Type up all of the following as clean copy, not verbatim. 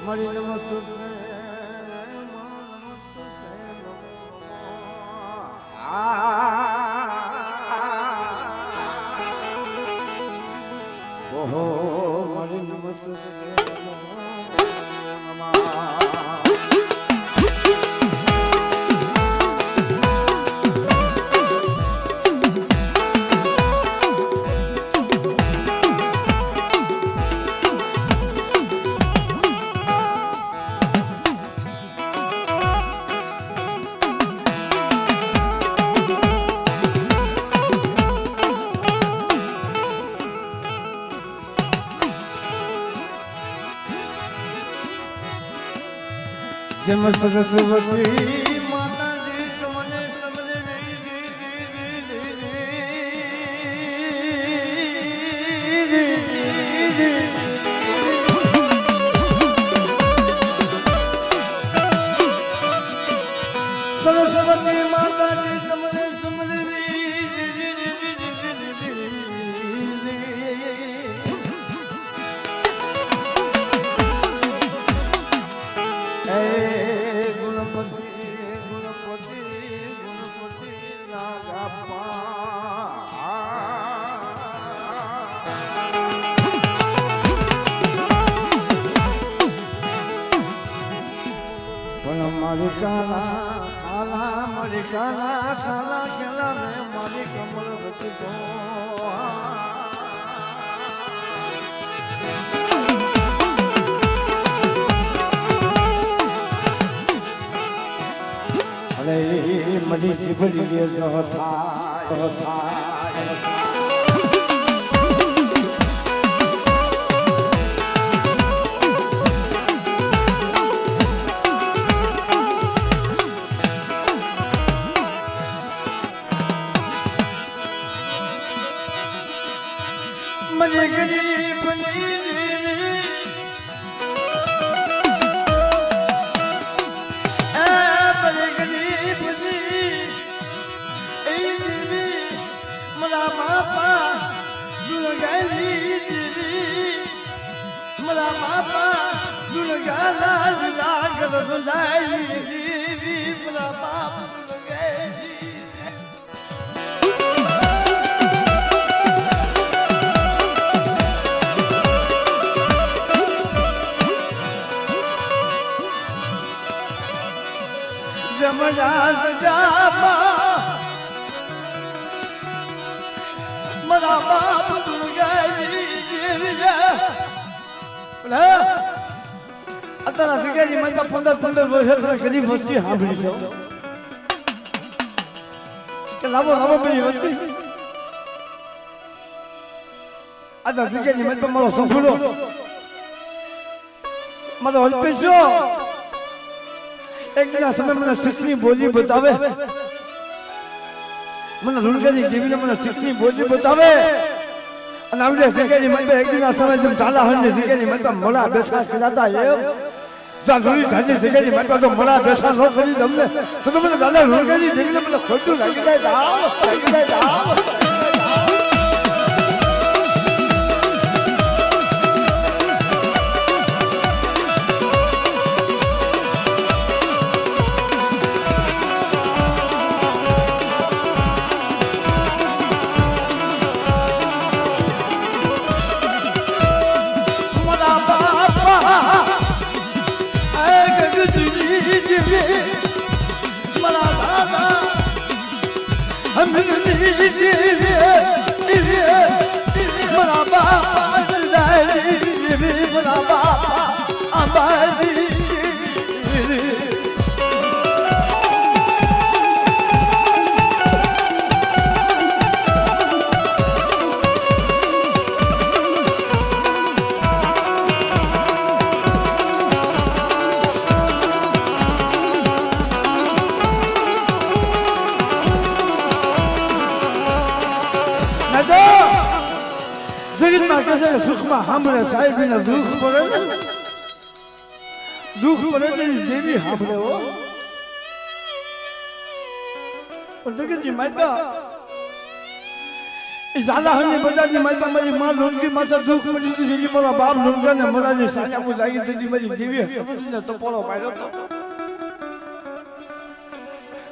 મારી નમસ્તે ઓહો મારી નમસ્તે જમ સરસ્વતી માતાજી તમને સરસ્વતી માતાજી તમને મારી કાલા ખાલા મારી કાલા ખાલા ખેલા ને મારી કમર બચતો અરે મરી જીભડી લે થાય મને ગરીબ મરા બાપા મરા બાપા ગુણગાલા લાગર મરા બાપ જમરા જાપા મરા બાપ અત્યારે સિગેરી માં 15 વર્ષ કદી મસ્તી સાંભળી છે કે લાવો પેલી વસ્તી આ સિગેરી માં મારો સંફૂલો મારો હલપેશો એક દિન સમય મને શીખની બોલી બતાવે મને રૂલગરી જેવીને મને શીખની બોલી બતાવે અને આવડે શીખેની મને એક દિન સમય જેમ ચાલા હણની શીખેની મને મોડા બેસા કરાતા એ જાજુરી જાજી શીખેની મને તો મોડા બેસા ન કરી તમને તો મને દાદા રૂલગરી જેવીને મને ખોટું લાગી જાય સુખમાં સાંભળે સાહેબીના દુઃખ પડે તેની દેવી સાંભળે હો પણ જગતજી માતા ज़्यादा हमने बता दी मारी मेरी माँ लुंगी माता दुख मरी थी जी मेरा बाप लुंगा ने मरा ने साया को जागी थी मेरी जीवी ने तो पोलो पायो तो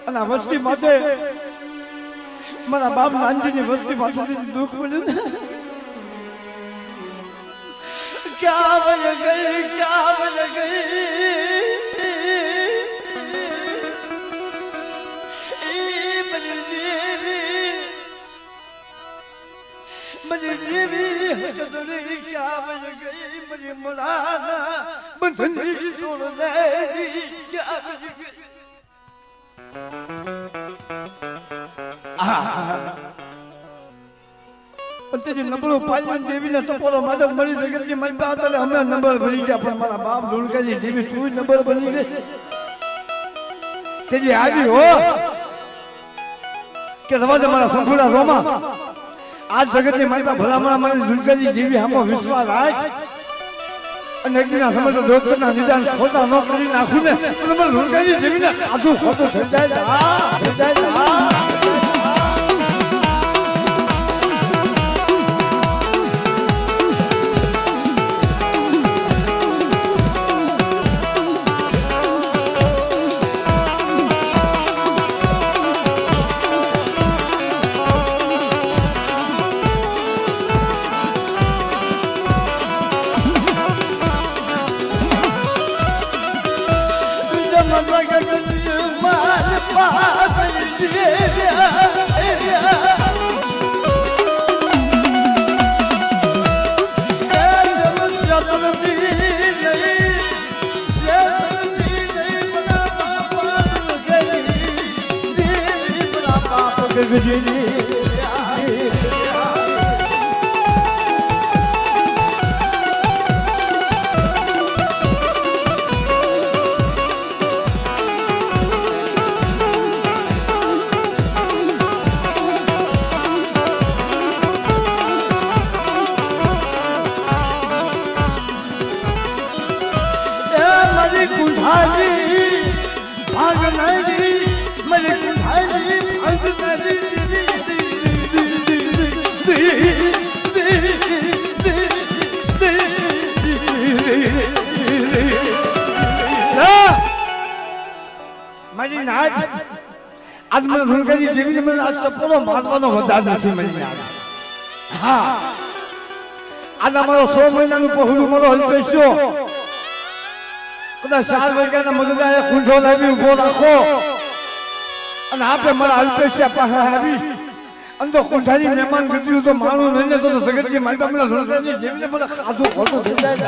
अना वस्ती माते मेरा बाप नांजी ने वस्ती माता दुख मरी क्या बन गई मुझे देवी हजरी क्या बन गई मुझे मुलाना बंधनी छोड़ दे क्या बन गई तेरी नंबर पालन देवी ने तो पोलो माता मरी जगत की मन बात है हमें नंबर बनी क्या पर हमारा बाप ढूंढ के लिए देवी तू नंबर बनी गई तेरी आदि हो के दरवाजे हमारा संपूर्ण रोमा आज जगत ની મારી ભલા મને દુર્ગાજી જેવી આમો વિશ્વાસ રાખ અને એકદીના સમય તો ડોક્ટરના નિદાન ખોટા ન કરી નાખું ને તો મને દુર્ગાજી જેવીને આધું ખોટું થઈ જાય आज मैं दुर्गाजी देवी ने मैंने आज चप्पलों मारवानो વધાર નથી મળી હા आज અમારો 100 મહિનાનું પહોળું મારો હલપેસ્યો કદાચ 4 વાગ્યાના મગજાએ કુંઠો લાવી ઉભો રાખો અને આપે મારા હલપેસ્યા પાસે આવી અંદો કુંઠાની મહેમાન ગયું તો માણું નહીં તો જગતની માતા મને દુર્ગાજી દેવીને મને ખાધું ખોટું થઈ જાય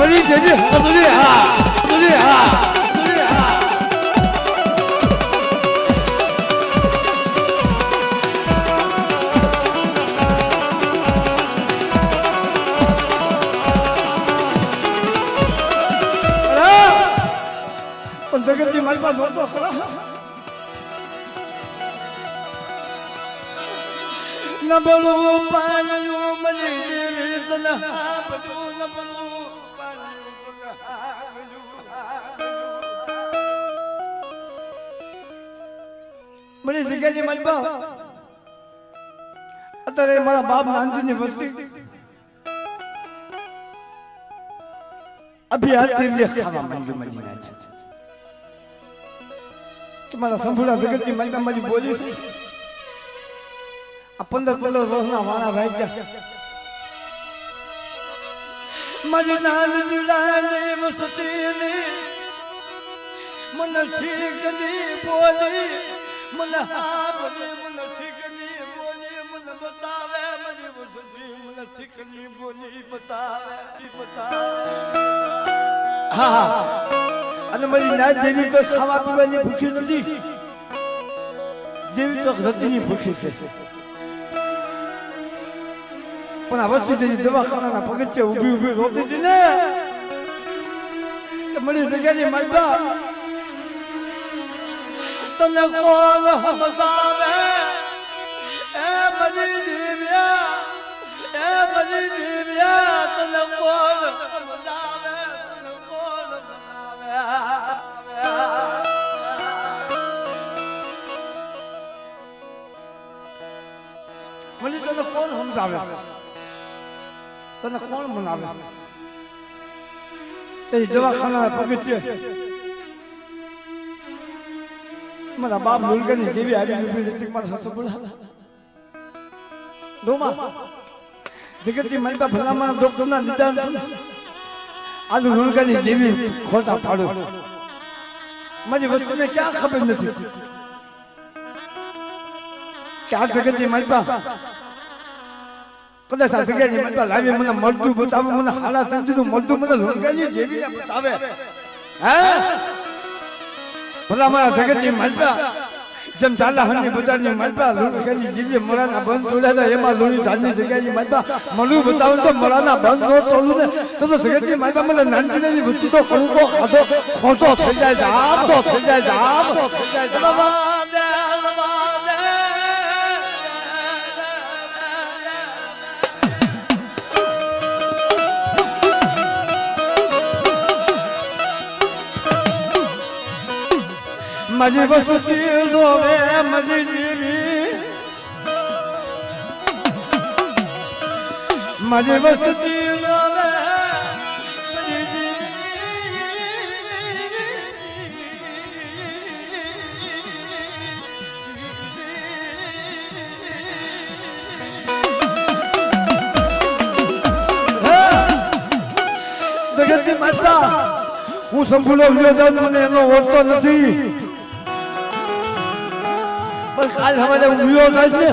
मरी देवी हजरी जगत की मारी पास तो खड़ा न बोलो पायो मरी देवी तना बदू न बोलो मरी जगह मजबा अतरे मारा बाप नानजी ने वस्ती अभी आज से खावा मंजू मदीना कि मारा संपूर्ण जगत की मजबा मजी बोली से 15 વર્ષના વાણા ભાગ્યા મજનાલ દિલાને વસતીને મન ઠીકની બોલી मन हा बोले मन ठीक नहीं बोले मन बतावे मरी वसती मन શીખની બોલી બતાવે હા અને મારી નાચ જેવી તો ખાવા પીવાની ભૂખી નથી જેવી તો રતિની ભૂખી છે પણ આ વસ્તુ જેની દવાખાનાના પગથિયે ઊભી ઊભી રોતી હતી ને મારી જગ્યાની માલબા તને કોણ સમજાવે એ મારી દિવ્યા તને કોણ સમજાવે મને તને કોણ સમજાવે તને કોણ મનાવે તે દવાખાના પગથિયે મારા બાપ મુલકાની જેવી આવી ઉભી હતી મારા હસો બોલા રોમા જગતની મારી બાપ ભલામાં ડોક્ટરના નિદાન છે આલુ મુલકાની જેવી ખોટા પાડો મારી વસ્તુને ક્યાં ખબર નથી કે આ જગતની મારી બાપ કદાચ આ જગ્યાની મારી બાપ લાવી મને મળતું બતાવે મને હાલા સંધિનું મળતું મને મુલકાની જેવી બતાવે હે ભલા મારા જગતની માલપા જેમ ચાલા હની બજારની માલપા લોણી જીવી મોરાના બંધ તોડ્યા એમાં લોણી ઝાડની જગ્યાની માલપા મળું બતાવું તો મોરાના બંધ નો તોડું ને તો જગતની માલપા મને નાનકીની વસ્તુ તો કરું તો ખાધો ખોટો થઈ જાય જામ તો થઈ જાય જામ તો થઈ જાય મારી વસતી જોવે મારી જીવી મારી વસતી જોવે મારી જીવી જગતની માતા હું સંપૂર્ણ મને એનો ઓળખતો નથી કાલ હવારે ઉભ્યો થાય ને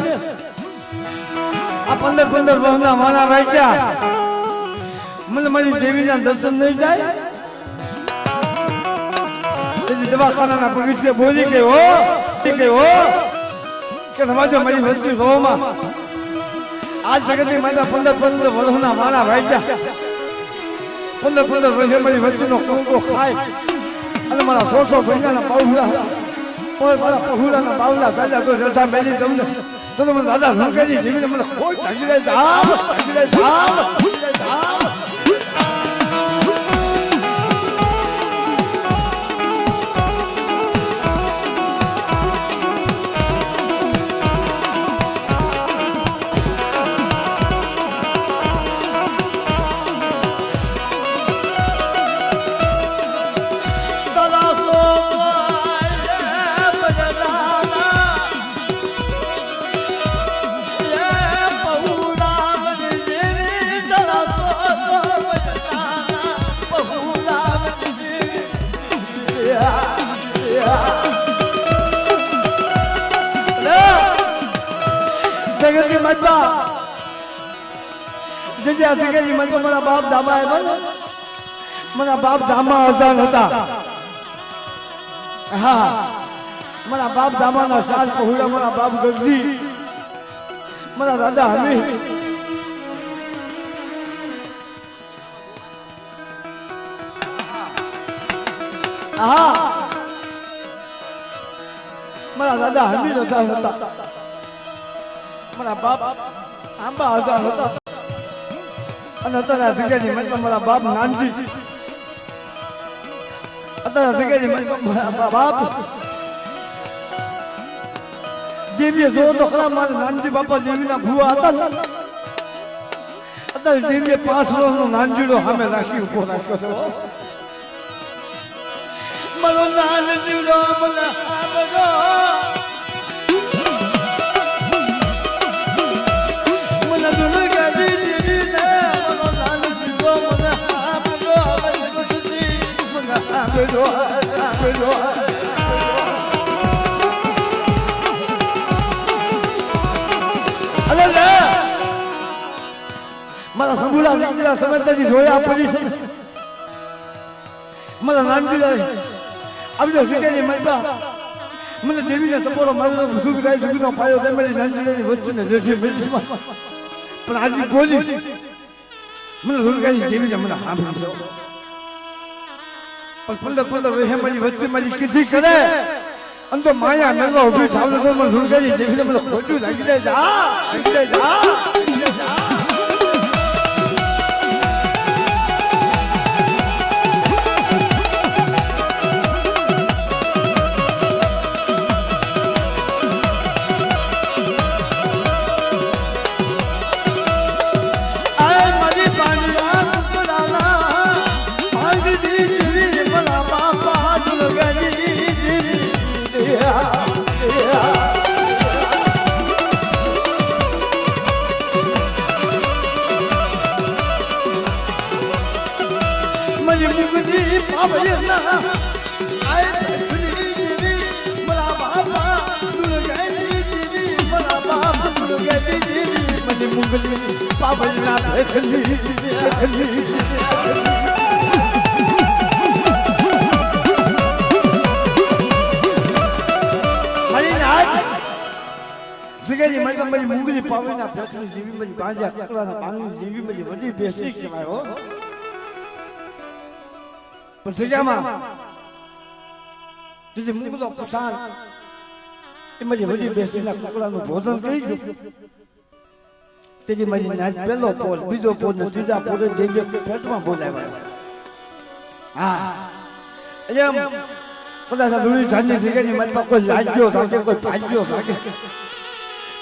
આ 15 વર્ષના માણા વાંચ્યા મને મારી દેવીના દર્શન નહીં જાય દવાખાનાના પગથિયે બોલી ગયો કે સમાજો મારી વસ્તી રોમાં આ જગતની મારા 15 વર્ષના માણા વાંચ્યા 15 વર્ષે મારી વસ્તીનો કંકો ખાય અને મારા 100 મહિનાના પાઉલા મારા પહુડાના બાવલા ચાલ્યા તો રજા મેલી તમને તો મને દાદા લંકાની જીવીને મને કોઈ ચાલી જાય ધામ જગતની માતા જગ્યા જગ્યાની માતા મારા બાપ દામા આવ્યા મારા બાપ દામા અજાણ હતા હા મારા બાપ દામાના સાલ પહોળા મારા બાપ ગરજી મારા દાદા હમી હા મારા દાદા હમી અજાણ હતા મારા બાપ આંબા અજાણ હતા અને અત્યારે જગ્યાની મતલબ મારા બાપ નાનજી અત્યારે જગ્યાની મતલબ મારા બાપ દેવીએ જો તો ખરા મારા નાનજી બાપા દેવીના ભુવા હતા અત્યારે દેવીએ 5 વર્ષનો નાનજીડો સામે રાખી ઉભો રાખ્યો છે મારો નાનજીડો મને સાંભળો મારા સંભુલા નીકળ્યા સમજતાથી જોયા પડી છે મારા નાનજીલા આવી શીખેલી મારી મને દેવીને સપોરો મારો બધું કાંઈ સુધીનો પાયો તે મારી નાનજીલાની વચ્ચે દેશી મેળીમાં પણ આજે બોલી મને રૂલકાની દેવીને મને સાંભળી છે પણ પંદર રહે મારી વચ્ચે મારી કીધી કરે અને તો માયા મેળવા ઉભી સાવલે તો મને રૂલકાની દેવીને મને ખોટું લાગી જાય સિગેરી મને મારી મુંગલી પાવેના ફેસલી જીવી મારી બાંજા કકડાના બાંગની જીવી મારી વધી બેસી કહેવાય હો પણ સિગામાં જે મુંગલો પસાન એ મારી વધી બેસીના કકડાનું ભોજન કરી ગયું તેની મારી નાચ પહેલો પોલ બીજો પોલ ને ત્રીજા પોલે દેવી પેટમાં બોલાવ્યા હા એમ કદાચ ડુળી જાની સિગેરી મારી પાસે કોઈ લાગ્યો સાકે કોઈ ભાગ્યો સાકે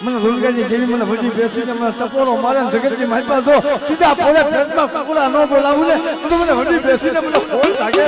મને રૂલગાની જેવી મને વધી બેસીને મને ટપોરો મારે જગતની મારી પાસે સીધા પોલે પેટમાં કકડા ન બોલાવું ને તો મને વધી બેસીને મને ખોલ લાગે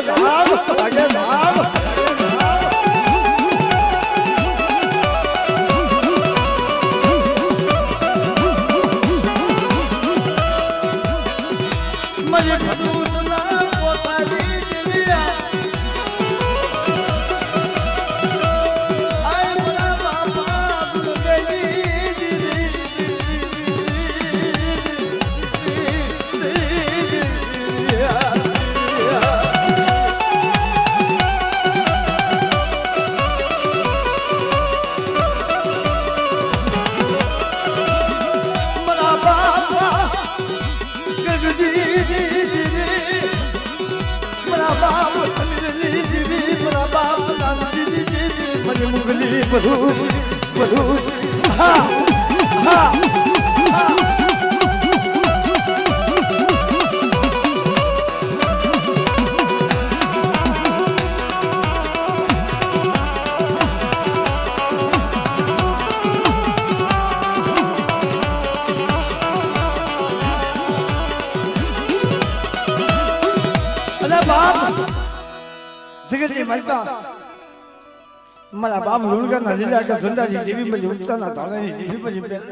મારા બાપ લુણગાના લીલા કે ઝંડાની દેવી બની ઉગતાના ધાણાની દેવી બની બેલ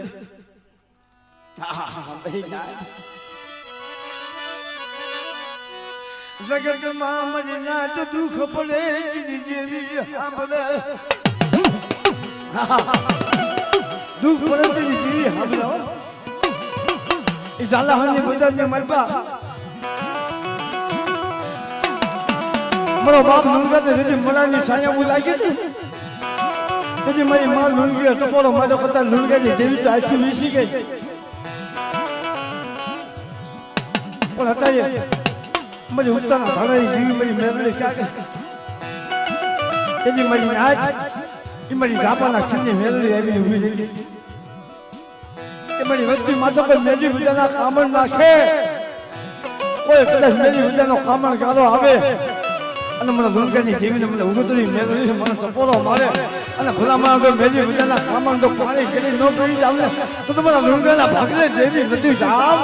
જગતમાં મરી ના તો દુઃખ પડે જેવી સાંભળે દુઃખ પડે તેની જેવી સાંભળો એ ઝાલાહાની બજારની માલપા મારો બાપ લુણગા જેથી મરાની સાયા લાગી તેથી મારી માં લુણગી ટપોરો મારો કરતા લુણગાની જેવી તો આખી વીસી ગઈ પણ અત્યારે મારી ઉત્તાના ધાણાની જીવી મારી મેળવી કાઢે તેથી મારી આજ એ મારી ઝાપાના ખીણની મેળવી આવી ઊભી રહી એ મારી વસ્તી માથો કોઈ મેજી પૂજાના કામણ નાખે કોઈ કદાચ મેજી પૂજાનો કામણ ગાળો આવે અને મને લુણગાની જેવીને મને ઉગતરી મેળવી મને ટપોરો મારે અને ભલામણ તો મેજી પૂજાના કામણ તો પાણી કરી ન પડી જાવ ને તો તમારા લુણગાના ભાગલે જેવી નથી જાવ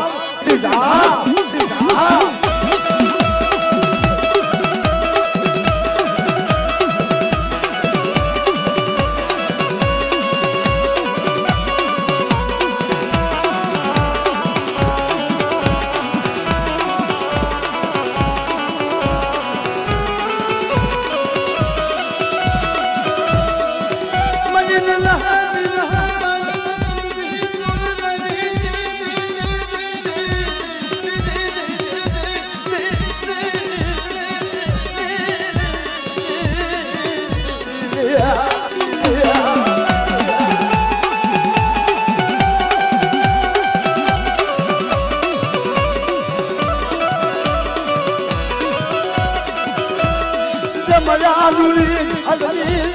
મારા આલુલી આલુલી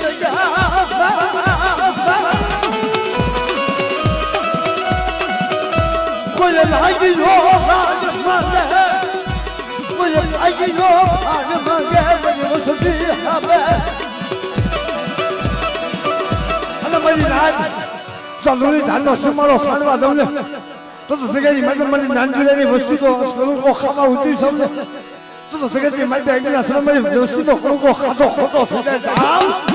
કોઈ લાગી નો ભાગ માંગે કોઈ લાગી નો ભાગ માંગે મને સુધી આવે અને મારી નાક ચાલુની ધાનનો સુમારો સાણવા દઉં ને તો સગેની મારી મારી નાનજીની વસ્તુ તો સ્વરૂપો ખાવા ઉતરી સૌને તો સગેની મારી આગળના સમય વસ્તુ તો ખાતો ખોટો થઈ જાય